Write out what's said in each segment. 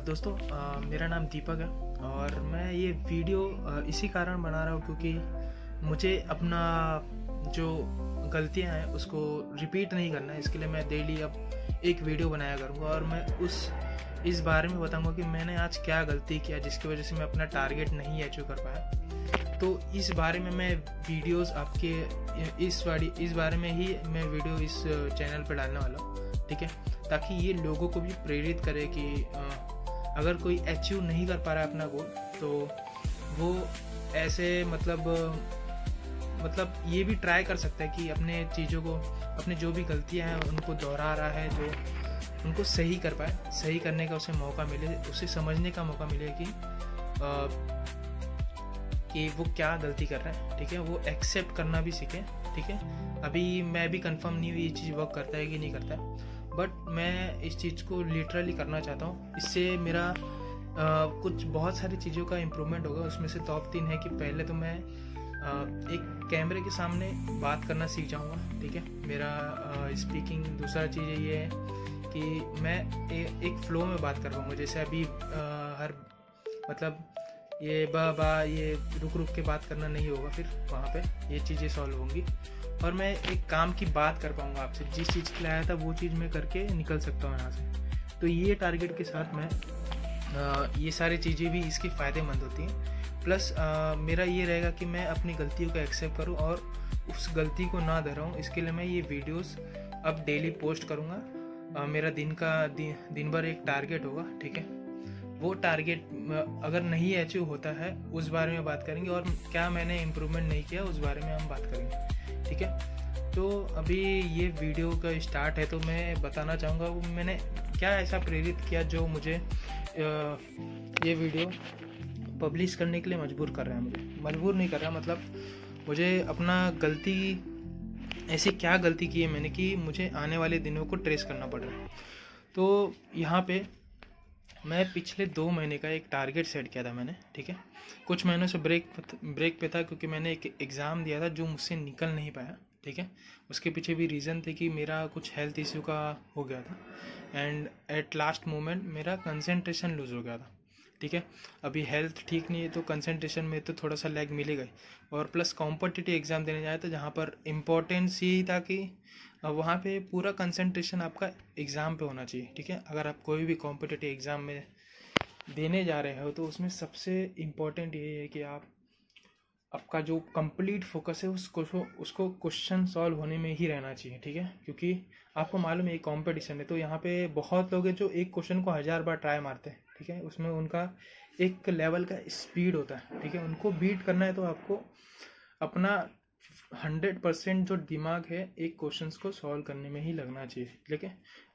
दोस्तों, मेरा नाम दीपक है और मैं ये वीडियो इसी कारण बना रहा हूँ क्योंकि मुझे अपना जो गलतियाँ हैं उसको रिपीट नहीं करना है। इसके लिए मैं डेली अब एक वीडियो बनाया करूँगा और मैं इस बारे में बताऊँगा कि मैंने आज क्या गलती किया जिसकी वजह से मैं अपना टारगेट नहीं अचीव कर पाया। तो इस बारे में मैं वीडियोस आपके इस बारे में ही मैं वीडियो इस चैनल पर डालने वाला हूँ, ठीक है, ताकि ये लोगों को भी प्रेरित करे कि अगर कोई अचीव नहीं कर पा रहा है अपना गोल तो वो ऐसे मतलब ये भी ट्राई कर सकता है कि अपने चीज़ों को, अपने जो भी गलतियां हैं उनको दोहरा रहा है, जो उनको सही कर पाए, सही करने का उसे मौका मिले, उसे समझने का मौका मिले कि वो क्या गलती कर रहा है, ठीक है, वो एक्सेप्ट करना भी सीखे, ठीक है। अभी मैं भी कंफर्म नहीं हुई ये चीज़ वर्क करता है कि नहीं करता है, बट मैं इस चीज़ को लिटरली करना चाहता हूँ। इससे मेरा कुछ बहुत सारी चीज़ों का इम्प्रूवमेंट होगा। उसमें से टॉप 3 है कि पहले तो मैं एक कैमरे के सामने बात करना सीख जाऊँगा, ठीक है, मेरा स्पीकिंग। दूसरा चीज़ ये है कि मैं एक फ्लो में बात कर पाऊँगा, जैसे अभी हर मतलब ये बा ये रुक के बात करना नहीं होगा, फिर वहाँ पे ये चीज़ें सॉल्व होंगी और मैं एक काम की बात कर पाऊँगा आपसे, जिस चीज़ के लिए आया था वो चीज़ मैं करके निकल सकता हूँ यहाँ से। तो ये टारगेट के साथ मैं ये सारी चीज़ें भी इसकी फ़ायदेमंद होती हैं। प्लस मेरा ये रहेगा कि मैं अपनी गलतियों को एक्सेप्ट करूँ और उस गलती को ना दोहराऊँ। इसके लिए मैं ये वीडियोस अब डेली पोस्ट करूँगा। मेरा दिन भर एक टारगेट होगा, ठीक है। वो टारगेट अगर नहीं अचीव होता है उस बारे में बात करेंगे और क्या मैंने इम्प्रूवमेंट नहीं किया उस बारे में हम बात करेंगे, ठीक है। तो अभी ये वीडियो का स्टार्ट है तो मैं बताना चाहूँगा वो मैंने क्या ऐसा प्रेरित किया जो मुझे ये वीडियो पब्लिश करने के लिए मजबूर कर रहा है। मुझे मजबूर नहीं कर रहा, मतलब मुझे अपना गलती, ऐसी क्या गलती की है मैंने कि मुझे आने वाले दिनों को ट्रेस करना पड़ रहा है। तो यहाँ पे मैं पिछले 2 महीने का एक टारगेट सेट किया था मैंने, ठीक है। कुछ महीनों से ब्रेक पे था क्योंकि मैंने एक एग्ज़ाम दिया था जो मुझसे निकल नहीं पाया, ठीक है। उसके पीछे भी रीज़न थे कि मेरा कुछ हेल्थ इश्यू का हो गया था एंड एट लास्ट मोमेंट मेरा कंसंट्रेशन लूज़ हो गया था, ठीक है। अभी हेल्थ ठीक नहीं है तो कंसंट्रेशन में तो थोड़ा सा लैग मिलेगा ही, और प्लस कॉम्पिटिटिव एग्ज़ाम देने जाए तो जहाँ पर इम्पोर्टेंस यही था कि वहाँ पे पूरा कंसंट्रेशन आपका एग्ज़ाम पे होना चाहिए, ठीक है। अगर आप कोई भी कॉम्पिटिटिव एग्ज़ाम में देने जा रहे हो तो उसमें सबसे इम्पोर्टेंट ये है कि आपका जो कंप्लीट फोकस है उसको क्वेश्चन सॉल्व होने में ही रहना चाहिए, ठीक है। क्योंकि आपको मालूम है ये कॉम्पिटिशन है, तो यहाँ पे बहुत लोग हैं जो एक क्वेश्चन को 1000 बार ट्राई मारते हैं, ठीक है। उसमें उनका एक लेवल का स्पीड होता है, ठीक है। उनको बीट करना है तो आपको अपना 100% जो दिमाग है एक क्वेश्चंस को सॉल्व करने में ही लगना चाहिए,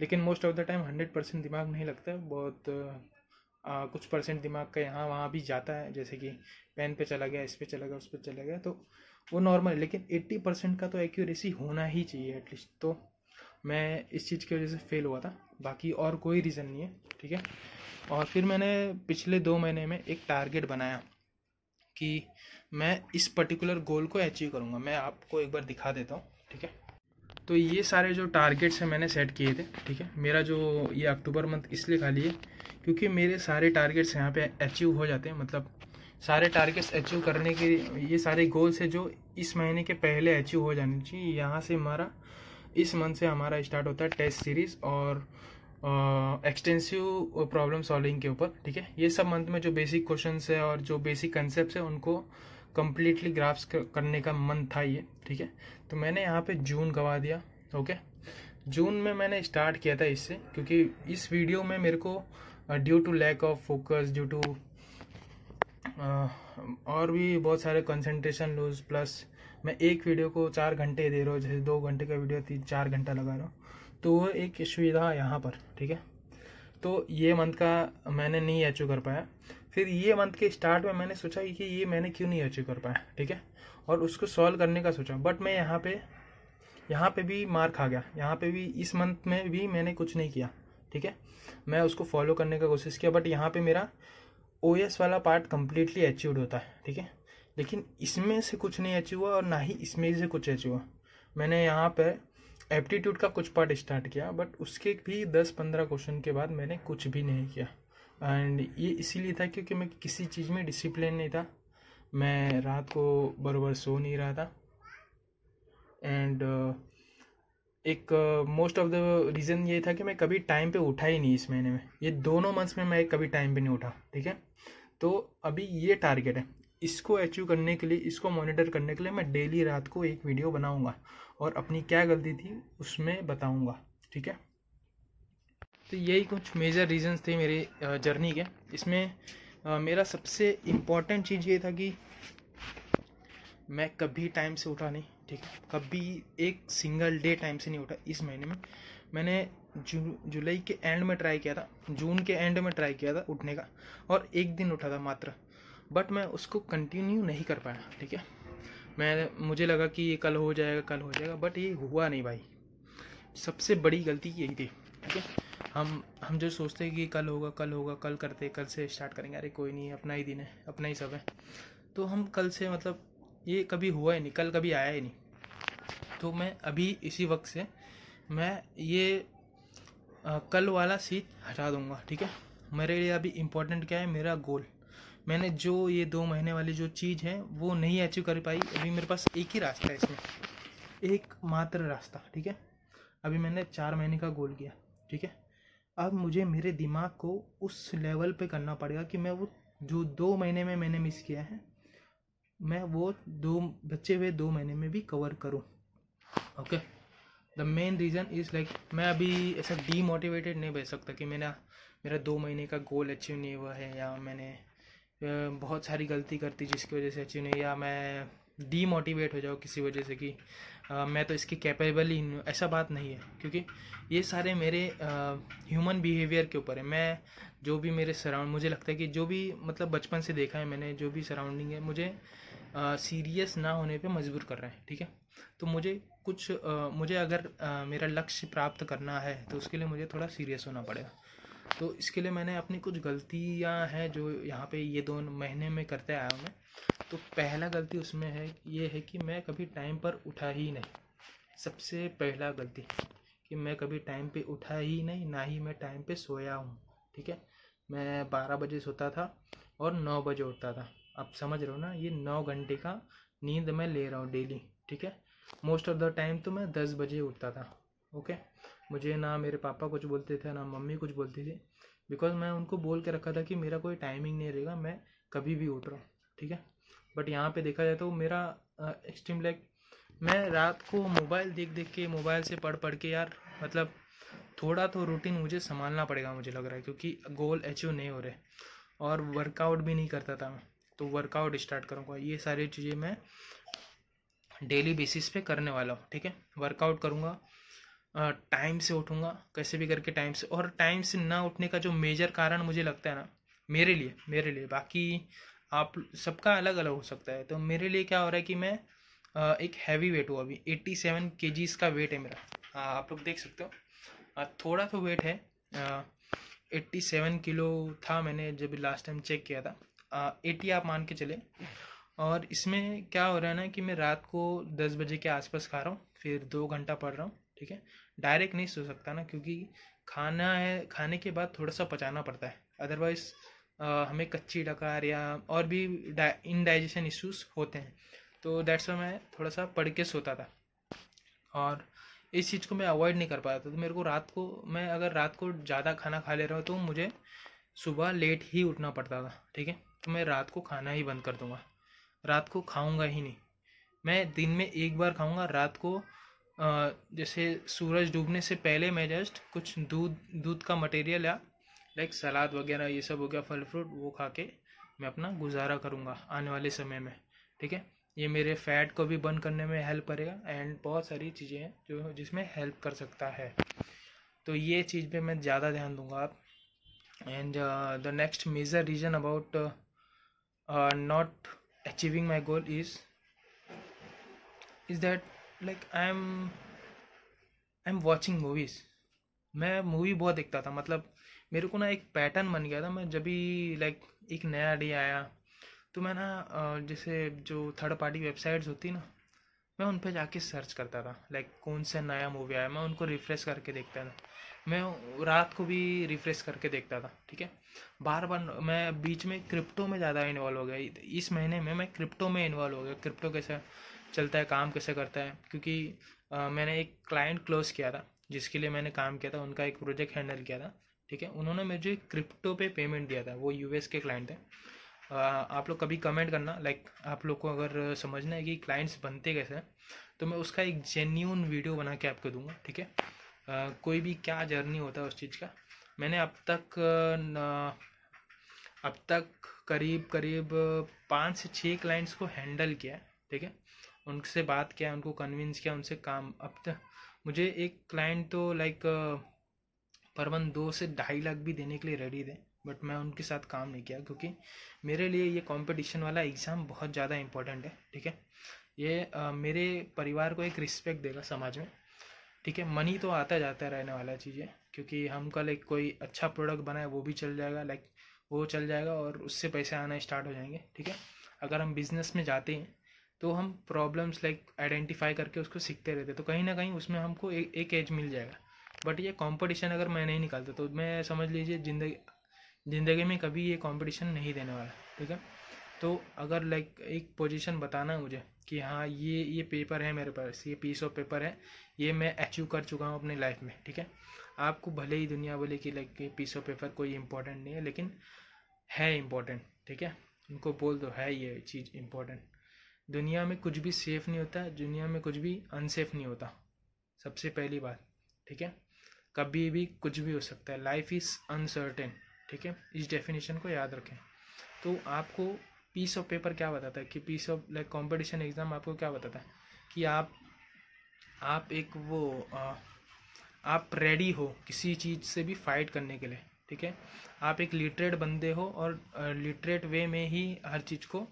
लेकिन मोस्ट ऑफ द टाइम 100% दिमाग नहीं लगता है। बहुत कुछ परसेंट दिमाग का यहाँ वहाँ भी जाता है, जैसे कि पेन पे चला गया, इस पे चला गया, उस पे चला गया, तो वो नॉर्मल है। लेकिन 80% का तो एक्यूरेसी होना ही चाहिए एटलीस्ट। तो मैं इस चीज़ की वजह से फेल हुआ था, बाकी और कोई रीज़न नहीं है, ठीक है। और फिर मैंने पिछले 2 महीने में एक टारगेट बनाया कि मैं इस पर्टिकुलर गोल को अचीव करूँगा। मैं आपको एक बार दिखा देता हूँ, ठीक है। तो ये सारे जो टारगेट्स हैं मैंने सेट किए थे, ठीक है। मेरा जो ये अक्टूबर मंथ इसलिए खाली है क्योंकि मेरे सारे टारगेट्स यहाँ पे अचीव हो जाते हैं, मतलब सारे टारगेट्स अचीव करने के ये सारे गोल्स है जो इस महीने के पहले अचीव हो जाने चाहिए। यहाँ से हमारा इस मंथ से हमारा स्टार्ट होता है टेस्ट सीरीज़ और एक्सटेंसिव प्रॉब्लम सॉल्विंग के ऊपर, ठीक है। ये सब मंथ में जो बेसिक क्वेश्चंस है और जो बेसिक कंसेप्ट है उनको कम्प्लीटली ग्राफ्स करने का मंथ था ये, ठीक है। तो मैंने यहाँ पे जून गवा दिया, ओके। जून में मैंने स्टार्ट किया था इससे, क्योंकि इस वीडियो में मेरे को due to lack of focus, due to और भी बहुत सारे कंसंट्रेशन लूज, प्लस मैं एक वीडियो को 4 घंटे दे रहा हूँ, जैसे 2 घंटे का वीडियो 3-4 घंटा लगा रहा हूँ, तो वो एक इशू था यहाँ पर, ठीक है। तो ये मंथ का मैंने नहीं अचीव कर पाया। फिर ये मंथ के स्टार्ट में मैंने सोचा कि ये मैंने क्यों नहीं अचीव कर पाया, ठीक है, और उसको सॉल्व करने का सोचा। बट मैं यहाँ पे भी मार खा गया। यहाँ पे भी इस मंथ में भी मैंने कुछ नहीं किया, ठीक है। मैं उसको फॉलो करने का कोशिश किया, बट यहाँ पे मेरा OS वाला पार्ट कम्प्लीटली अचीव्ड होता है, ठीक है। लेकिन इसमें से कुछ नहीं अचीव हुआ और ना ही इसमें से कुछ अचीव हुआ। मैंने यहाँ पे एप्टीट्यूड का कुछ पार्ट स्टार्ट किया, बट उसके भी 10-15 क्वेश्चन के बाद मैंने कुछ भी नहीं किया। एंड ये इसीलिए था क्योंकि मैं किसी चीज़ में डिसिप्लिन नहीं था, मैं रात को बराबर सो नहीं रहा था। एंड एक मोस्ट ऑफ द रीज़न ये था कि मैं कभी टाइम पे उठा ही नहीं इस महीने में, ये दोनों मंथ्स में मैं कभी टाइम पे नहीं उठा, ठीक है। तो अभी ये टारगेट है, इसको अचीव करने के लिए, इसको मॉनिटर करने के लिए मैं डेली रात को एक वीडियो बनाऊंगा और अपनी क्या गलती थी उसमें बताऊंगा, ठीक है। तो यही कुछ मेजर रीजंस थे मेरे जर्नी के। इसमें मेरा सबसे इम्पॉर्टेंट चीज़ ये था कि मैं कभी टाइम से उठा नहीं, ठीक है, कभी एक सिंगल डे टाइम से नहीं उठा। इस महीने में मैंने जुलाई के एंड में ट्राई किया था, जून के एंड में ट्राई किया था उठने का, और एक दिन उठा था मात्र, बट मैं उसको कंटिन्यू नहीं कर पाया, ठीक है। मुझे लगा कि ये कल हो जाएगा, बट ये हुआ नहीं भाई। सबसे बड़ी गलती यही थी, ठीक है। हम जो सोचते हैं कि कल होगा, कल करते, कल से स्टार्ट करेंगे, अरे कोई नहीं, अपना ही दिन है, अपना ही सब है, तो हम कल से मतलब ये कभी हुआ ही नहीं, कल कभी आया ही नहीं। तो मैं अभी इसी वक्त से मैं ये कल वाला सीट हटा दूंगा, ठीक है। मेरे लिए अभी इम्पोर्टेंट क्या है, मेरा गोल। मैंने जो ये 2 महीने वाली जो चीज़ है वो नहीं अचीव कर पाई, अभी मेरे पास एक ही रास्ता है इसमें, एक मात्र रास्ता, ठीक है। अभी मैंने 4 महीने का गोल किया, ठीक है। अब मुझे मेरे दिमाग को उस लेवल पे करना पड़ेगा कि मैं वो जो 2 महीने में मैंने मिस किया है, मैं वो बचे हुए 2 महीने में भी कवर करूं, okay. The main reason is like मैं अभी ऐसा डीमोटिवेटेड नहीं बन सकता कि मेरा 2 महीने का गोल अचीव नहीं हुआ है, या मैंने बहुत सारी गलती करती जिसकी वजह से अचीव नहीं, या मैं डीमोटिवेट हो जाऊँ किसी वजह से कि मैं तो इसकी कैपेबल ही नहीं हूँ। ऐसा बात नहीं है, क्योंकि ये सारे मेरे ह्यूमन बिहेवियर के ऊपर है। मैं जो भी मेरे मुझे लगता है कि जो भी मतलब बचपन से देखा है मैंने, जो भी सराउंडिंग है, मुझे सीरियस ना होने पे मजबूर कर रहे हैं, ठीक है। तो मुझे अगर मेरा लक्ष्य प्राप्त करना है तो उसके लिए मुझे थोड़ा सीरियस होना पड़ेगा। तो इसके लिए मैंने अपनी कुछ गलतियां हैं जो यहाँ पे ये 2 महीने में करते आया हूँ मैं। तो पहला गलती उसमें है ये है कि मैं कभी टाइम पर उठा ही नहीं। सबसे पहला गलती कि मैं कभी टाइम पे उठा ही नहीं, ना ही मैं टाइम पे सोया हूँ, ठीक है। मैं 12 बजे सोता था और 9 बजे उठता था। आप समझ रहे हो ना, ये 9 घंटे का नींद मैं ले रहा हूँ डेली, ठीक है। मोस्ट ऑफ द टाइम तो मैं 10 बजे उठता था, ओके। मुझे ना मेरे पापा कुछ बोलते थे ना मम्मी कुछ बोलती थी, बिकॉज मैं उनको बोल के रखा था कि मेरा कोई टाइमिंग नहीं रहेगा, मैं कभी भी उठ रहा हूँ, ठीक है। बट यहाँ पे देखा जाए तो मेरा एक्सट्रीम लाइक मैं रात को मोबाइल देख के, मोबाइल से पढ़ के यार, मतलब थोड़ा तो रूटीन मुझे संभालना पड़ेगा, मुझे लग रहा है, क्योंकि गोल अचीव नहीं हो रहे। और वर्कआउट भी नहीं करता था मैं, तो वर्कआउट स्टार्ट करूँगा। ये सारी चीज़ें मैं डेली बेसिस पे करने वाला हूँ, ठीक है। वर्कआउट करूँगा, टाइम से उठूँगा कैसे भी करके टाइम से। और टाइम से ना उठने का जो मेजर कारण मुझे लगता है ना, मेरे लिए बाकी आप सबका अलग अलग हो सकता है, तो मेरे लिए क्या हो रहा है कि मैं एक हैवी वेट हूँ, अभी 87 kgs का वेट है मेरा। आप लोग देख सकते हो, थोड़ा तो वेट है, 87 किलो था मैंने जब लास्ट टाइम चेक किया था, 80 आप मान के चले। और इसमें क्या हो रहा है ना कि मैं रात को 10 बजे के आसपास खा रहा हूँ, फिर 2 घंटा पढ़ रहा हूँ, ठीक है। डायरेक्ट नहीं सो सकता ना, क्योंकि खाना है, खाने के बाद थोड़ा सा पचाना पड़ता है, अदरवाइज हमें कच्ची डकार या और भी इनडाइजेशन इश्यूज होते हैं। तो दैट्स वाई मैं थोड़ा सा पढ़ के सोता था, और इस चीज़ को मैं अवॉइड नहीं कर पाता। तो मेरे को मैं अगर रात को ज़्यादा खाना खा ले रहा हूँ तो मुझे सुबह लेट ही उठना पड़ता था, ठीक है। तो मैं रात को खाना ही बंद कर दूँगा, रात को खाऊंगा ही नहीं। मैं दिन में एक बार खाऊंगा रात को, जैसे सूरज डूबने से पहले मैं जस्ट कुछ दूध का मटेरियल या लाइक सलाद वगैरह ये सब हो गया, फल फ्रूट, वो खा के मैं अपना गुजारा करूँगा आने वाले समय में, ठीक है। ये मेरे फैट को भी बर्न करने में हेल्प करेगा, एंड बहुत सारी चीज़ें हैं जो जिसमें हेल्प कर सकता है। तो ये चीज़ पे मैं ज़्यादा ध्यान दूंगा आप। And the next major reason about not achieving my goal is that like I'm watching movies। मैं मूवी बहुत देखता था, मतलब मेरे को ना एक पैटर्न बन गया था। मैं जब भी लाइक एक नया डे आया तो मैं ना जैसे जो थर्ड पार्टी वेबसाइट्स होती ना, मैं उन पे जाके सर्च करता था, लाइक कौन सा नया मूवी आया, मैं उनको रिफ्रेश करके देखता था। मैं रात को भी रिफ्रेश करके देखता था, ठीक है। बार बार मैं बीच में क्रिप्टो में ज़्यादा इन्वॉल्व हो गया। इस महीने में मैं क्रिप्टो में इन्वॉल्व हो गया। क्रिप्टो कैसे चलता है, काम कैसे करता है, क्योंकि मैंने एक क्लाइंट क्लोज किया था जिसके लिए मैंने काम किया था, उनका एक प्रोजेक्ट हैंडल किया था, ठीक है। उन्होंने मुझे क्रिप्टो पे पेमेंट दिया था, वो यूएस के क्लाइंट थे। आप लोग कभी कमेंट करना, लाइक आप लोग को अगर समझना है कि क्लाइंट्स बनते कैसे हैं, तो मैं उसका एक जेन्यून वीडियो बना के आपको दूंगा, ठीक है। कोई भी क्या जर्नी होता है उस चीज़ का। मैंने अब तक करीब 5 से 6 क्लाइंट्स को हैंडल किया है, ठीक है। उनसे बात किया, उनको कन्विंस किया, उनसे काम। अब तक मुझे एक क्लाइंट तो लाइक पर मंथ 2 से 2.5 लाख भी देने के लिए रेडी थे, बट मैं उनके साथ काम नहीं किया, क्योंकि मेरे लिए ये कंपटीशन वाला एग्ज़ाम बहुत ज़्यादा इंपॉर्टेंट है, ठीक है। ये मेरे परिवार को एक रिस्पेक्ट देगा समाज में, ठीक है। मनी तो आता जाता रहने वाला चीज़ है, क्योंकि हम कल एक कोई अच्छा प्रोडक्ट बनाए वो भी चल जाएगा, लाइक वो चल जाएगा और उससे पैसे आना स्टार्ट हो जाएंगे, ठीक है। अगर हम बिज़नेस में जाते हैं तो हम प्रॉब्लम्स लाइक आइडेंटिफाई करके उसको सीखते रहते, तो कहीं ना कहीं उसमें हमको एक एज मिल जाएगा। बट ये कंपटीशन अगर मैं नहीं निकालता तो मैं समझ लीजिए ज़िंदगी में कभी ये कंपटीशन नहीं देने वाला, ठीक है। तो अगर लाइक एक पोजीशन बताना है मुझे कि हाँ ये पेपर है मेरे पास, ये पीस ऑफ पेपर है, ये मैं अचीव कर चुका हूँ अपनी लाइफ में, ठीक है। आपको भले ही दुनिया बोले कि लाइक ये पीस ऑफ पेपर कोई इंपॉर्टेंट नहीं है, लेकिन है इम्पोर्टेंट, ठीक है। उनको बोल दो है ये चीज़ इम्पोर्टेंट। दुनिया में कुछ भी सेफ नहीं होता, दुनिया में कुछ भी अनसेफ नहीं होता, सबसे पहली बात, ठीक है। कभी भी कुछ भी हो सकता है, लाइफ इज़ अनसर्टेन, ठीक है। इस डेफिनेशन को याद रखें। तो आपको पीस ऑफ पेपर क्या बताता है कि piece of like competition exam आपको क्या बताता है कि आप एक वो आप रेडी हो किसी चीज़ से भी फाइट करने के लिए, ठीक है। आप एक लिटरेट बंदे हो और लिटरेट वे में ही हर चीज़ को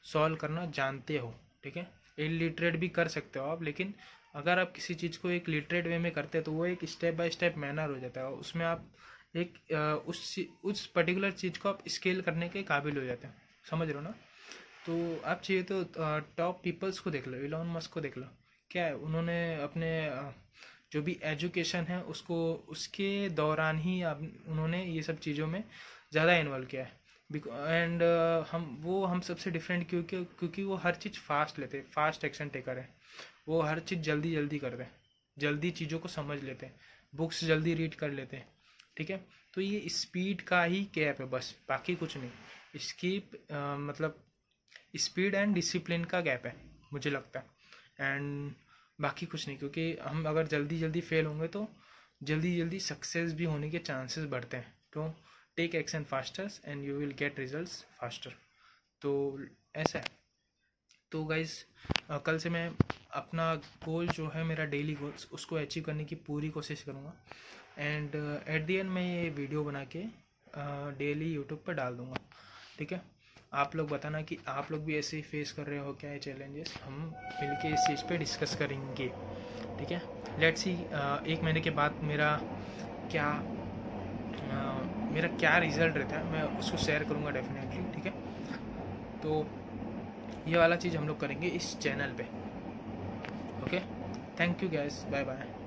सॉल्व करना जानते हो, ठीक है। इलिटरेट भी कर सकते हो आप, लेकिन अगर आप किसी चीज़ को एक लिटरेट वे में करते हैं तो वो एक स्टेप बाय स्टेप मैनर हो जाता है, उसमें आप एक उस पर्टिकुलर चीज़ को आप स्केल करने के काबिल हो जाते हैं, समझ रहे हो ना। तो आप चाहिए तो टॉप पीपल्स को देख लो, इलॉन मस्क को देख लो, क्या है उन्होंने अपने जो भी एजुकेशन है उसको उसके दौरान ही उन्होंने ये सब चीज़ों में ज़्यादा इन्वॉल्व किया है। एंड हम सबसे डिफरेंट क्योंकि वो हर चीज़ फास्ट लेते, फास्ट एक्शन टेकर है, वो हर चीज़ जल्दी जल्दी करते हैं, जल्दी चीज़ों को समझ लेते हैं, बुक्स जल्दी रीड कर लेते हैं, ठीक है। तो ये स्पीड का ही गैप है बस, बाकी कुछ नहीं। इसकी मतलब स्पीड एंड डिसिप्लिन का गैप है मुझे लगता है, एंड बाकी कुछ नहीं। क्योंकि हम अगर जल्दी जल्दी फेल होंगे तो जल्दी जल्दी सक्सेस भी होने के चांसेस बढ़ते हैं। तो take action faster and you will get results faster. तो ऐसा है। तो गाइज कल से मैं अपना गोल जो है मेरा डेली गोल्स उसको अचीव करने की पूरी कोशिश करूँगा, एंड एट दी एंड मैं ये वीडियो बना के डेली यूट्यूब पर डाल दूँगा, ठीक है। आप लोग बताना कि आप लोग भी ऐसे ही फेस कर रहे हो क्या है चैलेंजेस, हम मिलके इस चीज़ पे डिस्कस करेंगे, ठीक है। लेट्स सी 1 महीने के बाद मेरा क्या रिज़ल्ट रहता है, मैं उसको शेयर करूँगा डेफिनेटली, ठीक है। तो ये वाला चीज़ हम लोग करेंगे इस चैनल पे, okay. Thank you guys, bye bye.